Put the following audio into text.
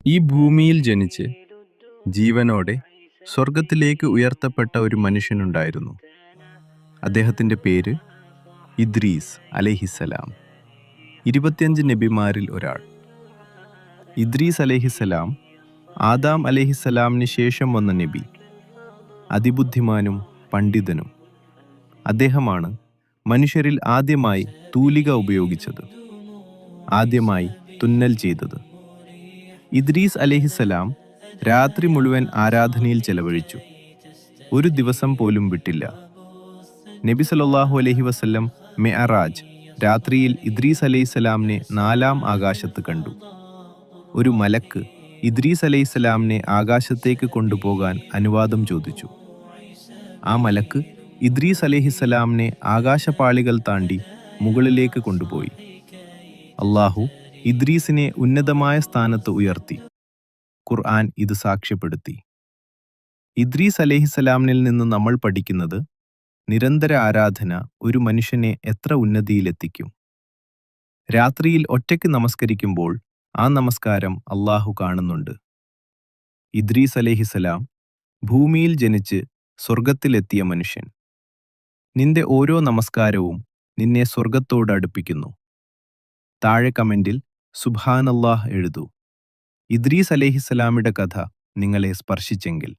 ഈ ഭൂമിയിൽ ജനിച്ച് ജീവനോടെ സ്വർഗത്തിലേക്ക് ഉയർത്തപ്പെട്ട ഒരു മനുഷ്യനുണ്ടായിരുന്നു. അദ്ദേഹത്തിന്റെ പേര് ഇദ്രീസ് അലൈഹിസ്സലാം. 25 നബിമാരിൽ ഒരാൾ. ഇദ്രീസ് അലൈഹിസ്സലാം ആദാം അലൈഹിസ്സലാമിന് ശേഷം വന്ന നബി. അതിബുദ്ധിമാനും പണ്ഡിതനും. അദ്ദേഹമാണ് മനുഷ്യരിൽ ആദ്യമായി തൂലിക ഉപയോഗിച്ചത്, ആദ്യമായി തുന്നൽ ചെയ്തത്. ഇദ്രീസ് അലൈഹിസ്സലാം രാത്രി മുഴുവൻ ആരാധനയിൽ ചെലവഴിച്ചു. ഒരു ദിവസം പോലും വിട്ടില്ല. നബി സല്ലല്ലാഹു അലൈഹി വസല്ലം മെഅറാജ് രാത്രിയിൽ ഇദ്രീസ് അലൈഹിസ്സലാമിനെ 4-ാം ആകാശത്ത് കണ്ടു. ഒരു മലക്ക് ഇദ്രീസ് അലൈഹിസ്സലാമിനെ ആകാശത്തേക്ക് കൊണ്ടുപോകാൻ അനുവാദം ചോദിച്ചു. ആ മലക്ക് ഇദ്രീസ് അലൈഹിസ്സലാമിനെ ആകാശപാളികൾ താണ്ടി മുകളിലേക്ക് കൊണ്ടുപോയി. അല്ലാഹു ഇദ്രീസിനെ ഉന്നതമായ സ്ഥാനത്ത് ഉയർത്തി. ഖുർആൻ ഇത് സാക്ഷ്യപ്പെടുത്തി. ഇദ്രീസ് അലൈഹിസ്സലാമിൽ നിന്ന് നമ്മൾ പഠിക്കുന്നത്, നിരന്തര ആരാധന ഒരു മനുഷ്യനെ എത്ര ഉന്നതിയിലെത്തിക്കും. രാത്രിയിൽ ഒറ്റയ്ക്ക് നമസ്കരിക്കുമ്പോൾ ആ നമസ്കാരം അല്ലാഹു കാണുന്നുണ്ട്. ഇദ്രീസ് അലൈഹിസ്സലാം ഭൂമിയിൽ ജനിച്ച് സ്വർഗത്തിലെത്തിയ മനുഷ്യൻ. നിന്റെ ഓരോ നമസ്കാരവും നിന്നെ സ്വർഗത്തോട് അടുപ്പിക്കുന്നു. താഴെ കമന്റിൽ സുബ്ഹാനല്ലാഹ് എഴുതൂ. ഇദ്രീസ് അലൈഹിസ്സലാമിന്റെ കഥ നിങ്ങളെ സ്പർശിച്ചെങ്കിൽ.